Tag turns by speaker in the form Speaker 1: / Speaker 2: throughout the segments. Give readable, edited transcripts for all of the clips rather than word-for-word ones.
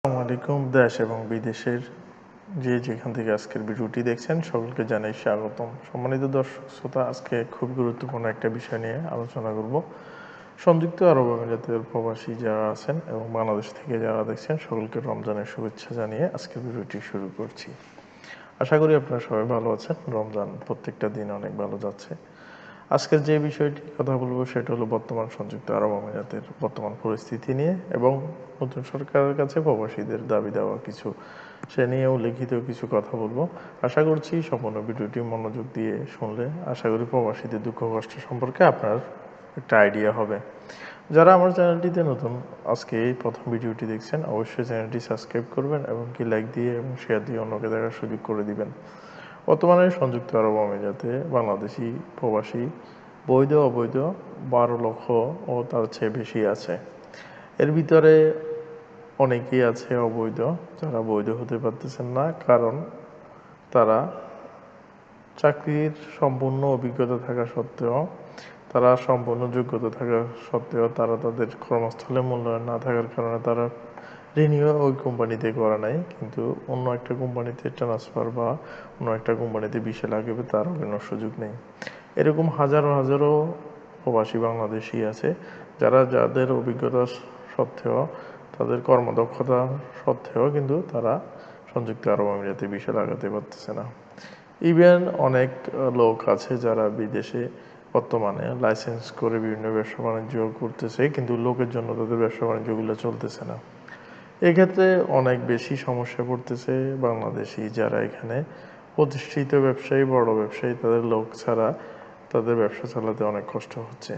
Speaker 1: আসসালামু আলাইকুম। দেশ এবং বিদেশের যেখান থেকে আজকের ভিডিওটি দেখছেন সকলকে জানাই স্বাগতম। সম্মানিত দর্শক শ্রোতা, আজকে খুব গুরুত্বপূর্ণ একটা বিষয় নিয়ে আলোচনা করব। সংযুক্ত আরব আমিরাতের প্রবাসী যারা আছেন এবং বাংলাদেশ থেকে যারা দেখছেন সকলকে রমজানের শুভেচ্ছা জানিয়ে আজকের ভিডিওটি শুরু করছি। আশা করি আপনারা সবাই ভালো আছেন। রমজান প্রত্যেকটা দিন অনেক ভালো যাচ্ছে। আজকের যে বিষয়টি কথা বলবো সেটা হলো বর্তমান সংযুক্ত আরব আমিরাতের বর্তমান পরিস্থিতি নিয়ে এবং নতুন সরকারের কাছে প্রবাসীদের দাবি দেওয়া কিছু সে নিয়েও লিখিত কিছু কথা বলবো। আশা করছি সম্পূর্ণ ভিডিওটি মনোযোগ দিয়ে শুনলে আশা করি প্রবাসীদের দুঃখ কষ্ট সম্পর্কে আপনার একটা আইডিয়া হবে। যারা আমার চ্যানেলটিতে নতুন আজকে এই প্রথম ভিডিওটি দেখছেন অবশ্যই চ্যানেলটি সাবস্ক্রাইব করবেন এবং কি লাইক দিয়ে এবং শেয়ার দিয়ে অন্যকে দেখার সুযোগ করে দিবেন। বর্তমানে সংযুক্ত আরব আমিরাতে বাংলাদেশি প্রবাসী বৈধ অবৈধ 12 লক্ষ ও তার চেয়ে বেশি আছে। এর ভিতরে অনেকেই আছে অবৈধ, যারা বৈধ হতে পারতেছেন না, কারণ তারা চাকরির সম্পূর্ণ অভিজ্ঞতা থাকা সত্ত্বেও, তারা সম্পূর্ণ যোগ্যতা থাকা সত্ত্বেও তারা তাদের কর্মস্থলে মূল্যায়ন না থাকার কারণে তারা রিনিউ ওই কোম্পানিতে করা নাই, কিন্তু অন্য একটা কোম্পানিতে ট্রান্সফার বা অন্য একটা কোম্পানিতে ভিসা লাগবে, তার কোনো সুযোগ নেই। এরকম হাজারো হাজারো প্রবাসী বাংলাদেশি আছে যাদের অভিজ্ঞতা সত্ত্বেও, তাদের কর্মদক্ষতা সত্ত্বেও কিন্তু তারা সংযুক্ত আরব আমিরাতে ভিসা লাগাতে পারতেছে না। ইভেন অনেক লোক আছে যারা বিদেশে বর্তমানে লাইসেন্স করে বিভিন্ন ব্যবসা বাণিজ্য করতেছে, কিন্তু লোকের জন্য তাদের ব্যবসা বাণিজ্যগুলো চলতেছে না। এক্ষেত্রে অনেক বেশি সমস্যা পড়তেছে বাংলাদেশি যারা এখানে প্রতিষ্ঠিত ব্যবসায়ী, বড় ব্যবসায়ী, তাদের লোক ছাড়া তাদের ব্যবসা চালাতে অনেক কষ্ট হচ্ছে।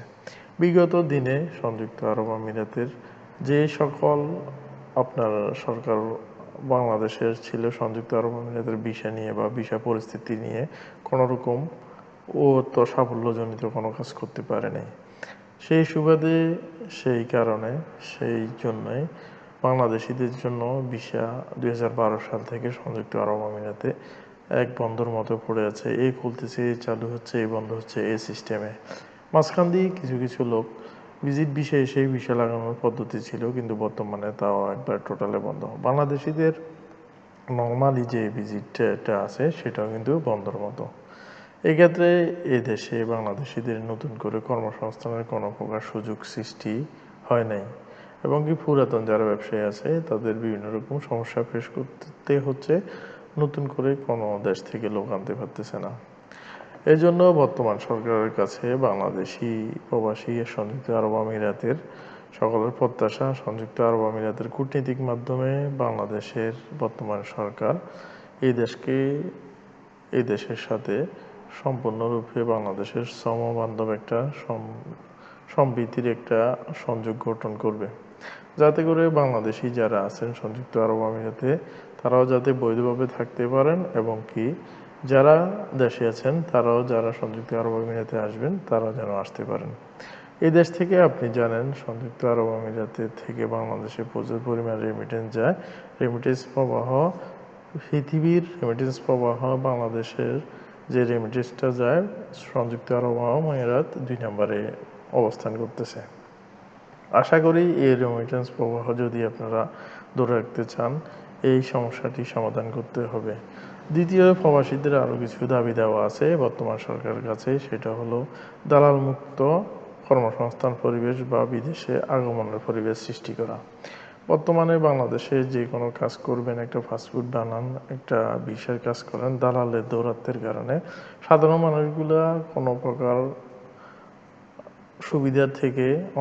Speaker 1: বিগত দিনে সংযুক্ত আরব আমিরাতের যে সকল আপনার সরকার বাংলাদেশের ছিল সংযুক্ত আরব আমিরাতের ভিসা নিয়ে বা ভিসা পরিস্থিতি নিয়ে কোনোরকম ও তো সাফল্যজনিত কোনো কাজ করতে পারে নাই। সেই সুবাদে সেই কারণে সেই জন্যই বাংলাদেশিদের জন্য ভিসা 2012 সাল থেকে সংযুক্ত আরব আমিরাতে এক বন্ধর মতো পড়ে আছে। এই খুলতেছে, এই চালু হচ্ছে, এই বন্ধ হচ্ছে, এই সিস্টেমে। মাঝখান দিয়ে কিছু কিছু লোক ভিজিট ভিসা এসেই ভিসা লাগানোর পদ্ধতি ছিল, কিন্তু বর্তমানে তাও একবার টোটালে বন্ধ। বাংলাদেশিদের নর্মালি যে ভিজিটটা আছে সেটাও কিন্তু বন্ধর মতো। এক্ষেত্রে এই দেশে বাংলাদেশিদের নতুন করে কর্মসংস্থানের কোনো প্রকার সুযোগ সৃষ্টি হয় নাই এবং কি পুরাতন যারা ব্যবসায়ী আছে তাদের বিভিন্ন রকম সমস্যা ফেস করতে হচ্ছে, নতুন করে কোনো দেশ থেকে লোক আনতে পারতেছে না। এই জন্য বর্তমান সরকারের কাছে বাংলাদেশি প্রবাসী সংযুক্ত আরব আমিরাতের সকলের প্রত্যাশা সংযুক্ত আরব আমিরাতের কূটনীতিক মাধ্যমে বাংলাদেশের বর্তমান সরকার এই দেশের সাথে সম্পূর্ণরূপে বাংলাদেশের সমবান্ধব একটা সম্প্রীতির একটা সংযোগ গঠন করবে, যাতে করে বাংলাদেশি যারা আছেন সংযুক্ত আরব আমিরাতে তারাও যাতে বৈধভাবে থাকতে পারেন এবং কি যারা দেশে আছেন তারাও যারা সংযুক্ত আরব আমিরাতে আসবেন তারাও যেন আসতে পারেন। এই দেশ থেকে আপনি জানেন সংযুক্ত আরব আমিরাতে থেকে বাংলাদেশে প্রচুর পরিমাণ রেমিটেন্স যায়। রেমিটেন্স প্রবাহ পৃথিবীর রেমিটেন্স প্রবাহ বাংলাদেশের যে রেমিটেন্সটা যায় সংযুক্ত আরব আমিরাত 2 নম্বরে অবস্থান করতেছে। আশা করি এই রেমিটেন্স প্রবাহ যদি আপনারা ধরে রাখতে চান এই সমস্যাটি সমাধান করতে হবে। দ্বিতীয়, প্রবাসীদের আরও কিছু দাবি দেওয়া আছে বর্তমান সরকারের কাছে, সেটা হলো দালাল মুক্ত কর্মসংস্থান পরিবেশ বা বিদেশে আগমনের পরিবেশ সৃষ্টি করা। বর্তমানে বাংলাদেশে যে কোনো কাজ করবেন, একটা ফাস্টফুড বানান, একটা ভিসার কাজ করেন, দালালের দৌরাত্বের কারণে সাধারণ মানুষগুলা কোনো প্রকার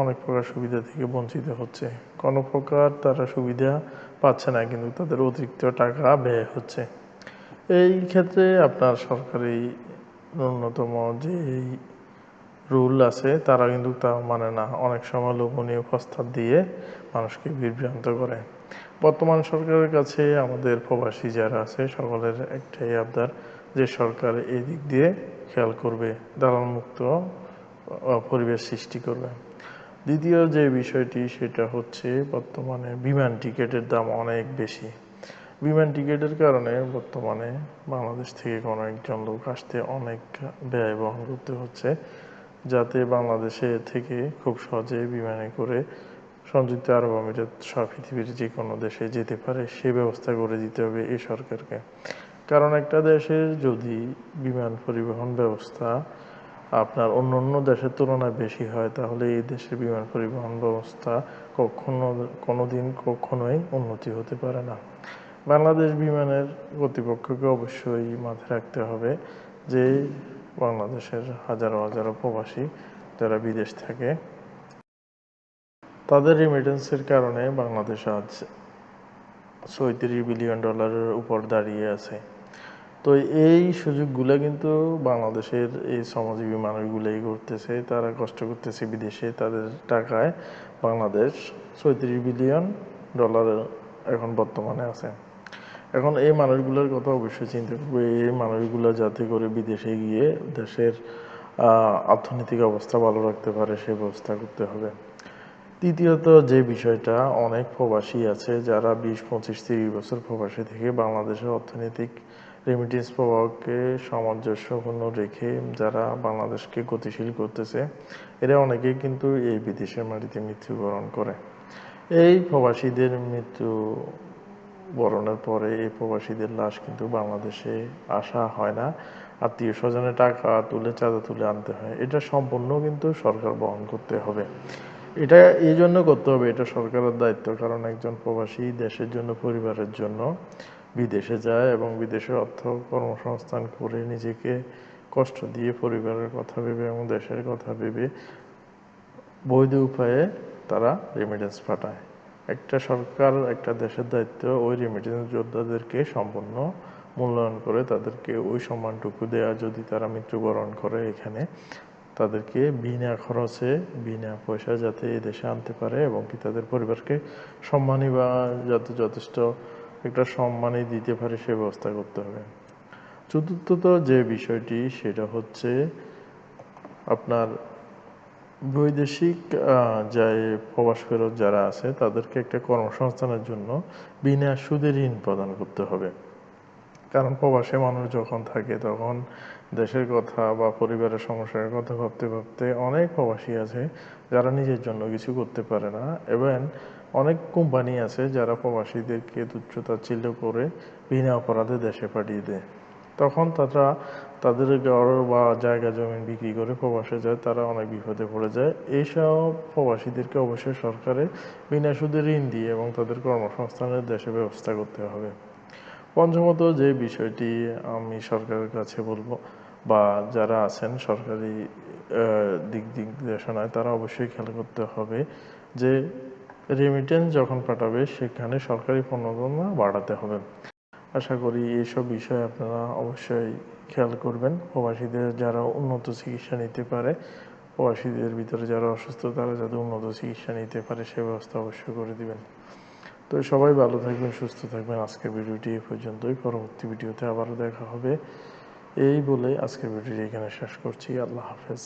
Speaker 1: অনেক প্রকার সুবিধা থেকে বঞ্চিত হচ্ছে। কোনো প্রকার তারা সুবিধা পাচ্ছে না, কিন্তু তাদের অতিরিক্ত টাকা ব্যয় হচ্ছে। এই ক্ষেত্রে আপনার সরকারি ন্যূনতম যে রুল আছে তারা কিন্তু তা মানে না, অনেক সময় লোভনীয় প্রস্তাব দিয়ে মানুষকে বিভ্রান্ত করে। বর্তমান সরকারের কাছে আমাদের প্রবাসী যারা আছে সকলের একটাই আবদার যে সরকার এই দিক দিয়ে খেয়াল করবে, দালাল মুক্ত পরিবেশ সৃষ্টি করবে। দ্বিতীয় যে বিষয়টি সেটা হচ্ছে বর্তমানে বিমান টিকিটের দাম অনেক বেশি। বিমান টিকিটের কারণে বর্তমানে বাংলাদেশ থেকে কোনো একজন লোক আসতে অনেক ব্যয় বহন করতে হচ্ছে, যাতে বাংলাদেশে থেকে খুব সহজে বিমানে করে সংযুক্ত আরব আমিরাত সহ পৃথিবীর যে কোনো দেশে যেতে পারে সে ব্যবস্থা করে দিতে হবে এই সরকারকে। কারণ একটা দেশের যদি বিমান পরিবহন ব্যবস্থা আপনার অন্য দেশের তুলনায় বেশি হয় তাহলে এই দেশের বিমান পরিবহন ব্যবস্থা কখনোই উন্নতি হতে পারে না। বাংলাদেশ বিমানের কর্তৃপক্ষকে অবশ্যই মাথায় রাখতে হবে যে বাংলাদেশের হাজারো হাজারো প্রবাসী যারা বিদেশ থাকে তাদের রেমিটেন্সের কারণে বাংলাদেশ আজ $34 বিলিয়ন উপর দাঁড়িয়ে আছে। তো এই সুযোগগুলো কিন্তু বাংলাদেশের এই শ্রমজীবী মানুষগুলোই করতেছে, তারা কষ্ট করতেছে বিদেশে, তাদের টাকায় বাংলাদেশ $34 বিলিয়ন এখন বর্তমানে আছে। এখন এই মানুষগুলোর কথা অবশ্যই চিন্তা করবো, এই মানুষগুলো যাতে করে বিদেশে গিয়ে দেশের অর্থনৈতিক অবস্থা ভালো রাখতে পারে সেই ব্যবস্থা করতে হবে। তৃতীয়ত যে বিষয়টা, অনেক প্রবাসী আছে যারা 20, 25, 30 বছর প্রবাসী থেকে বাংলাদেশের অর্থনৈতিক রেমিটেন্স প্রবাহকে সামঞ্জস্যপূর্ণ রেখে যারা বাংলাদেশকে গতিশীল করতেছে, এরা অনেকেই কিন্তু এই বিদেশের মাটিতে মৃত্যুবরণ করে। এই প্রবাসীদের মৃত্যুবরণের পরে এই প্রবাসীদের লাশ কিন্তু বাংলাদেশে আসা হয় না, আত্মীয় স্বজনের টাকা তুলে চাঁদা তুলে আনতে হয়। এটা সম্পূর্ণ কিন্তু সরকার বহন করতে হবে। এটা এই জন্য করতে হবে, এটা সরকারের দায়িত্ব। কারণ একজন প্রবাসী দেশের জন্য, পরিবারের জন্য বিদেশে যায় এবং বিদেশে অর্থ কর্মসংস্থান করে নিজেকে কষ্ট দিয়ে পরিবারের কথা ভেবে এবং দেশের কথা ভেবে বৈধ উপায়ে তারা রেমিটেন্স পাঠায়। একটা সরকার, একটা দেশের দায়িত্ব ওই রেমিটেন্স যোদ্ধাদেরকে সম্পূর্ণ মূল্যায়ন করে তাদেরকে ওই সম্মানটুকু দেওয়া। যদি তারা মৃত্যুবরণ করে এখানে, তাদেরকে বিনা খরচে বিনা পয়সা যাতে এদেশে আনতে পারে এবং কি তাদের পরিবারকে সম্মানী বা যাতে যথেষ্ট একটা সম্মানী দিতে পারে সে ব্যবস্থা করতে হবে। চতুর্থত যে বিষয়টি সেটা হচ্ছে আপনার বৈদেশিক যে প্রবাস ফেরত যারা আছে তাদেরকে একটা কর্মসংস্থানের জন্য বিনা সুদে ঋণ প্রদান করতে হবে। কারণ প্রবাসে মানুষ যখন থাকে তখন দেশের কথা বা পরিবারের সমস্যার কথা ভাবতে ভাবতে অনেক প্রবাসী আছে যারা নিজের জন্য কিছু করতে পারে না, এবং অনেক কোম্পানি আছে যারা প্রবাসীদেরকে তুচ্ছ-তাচ্ছিল্য করে বিনা অপরাধে দেশে পাঠিয়ে দেয়। তখন তারা তাদের ঘর বা জায়গা জমি বিক্রি করে প্রবাসে যায়, তারা অনেক বিপদে পড়ে যায়। এইসব প্রবাসীদেরকে অবশ্যই সরকারের বিনা সুদে ঋণ দিয়ে এবং তাদের কর্মসংস্থানের দেশে ব্যবস্থা করতে হবে। পঞ্চমত যে বিষয়টি আমি সরকারের কাছে বলবো, বা যারা আছেন সরকারি দিক নির্দেশনায়, তারা অবশ্যই খেয়াল করতে হবে যে রেমিটেন্স যখন পাঠাবে সেখানে সরকারি প্রণোদনা বাড়াতে হবে। আশা করি এইসব বিষয়ে আপনারা অবশ্যই খেয়াল করবেন। প্রবাসীদের যারা উন্নত চিকিৎসা নিতে পারে, প্রবাসীদের ভিতরে যারা অসুস্থ তারা যাতে উন্নত চিকিৎসা নিতে পারে সে ব্যবস্থা অবশ্যই করে দিবেন। তো সবাই ভালো থাকবেন, সুস্থ থাকবেন। আজকের ভিডিওটি এই পর্যন্তই। পরবর্তী ভিডিওতে আবারও দেখা হবে। এই বলে আজকের ভিডিওটি এখানে শেষ করছি। আল্লাহ হাফেজ।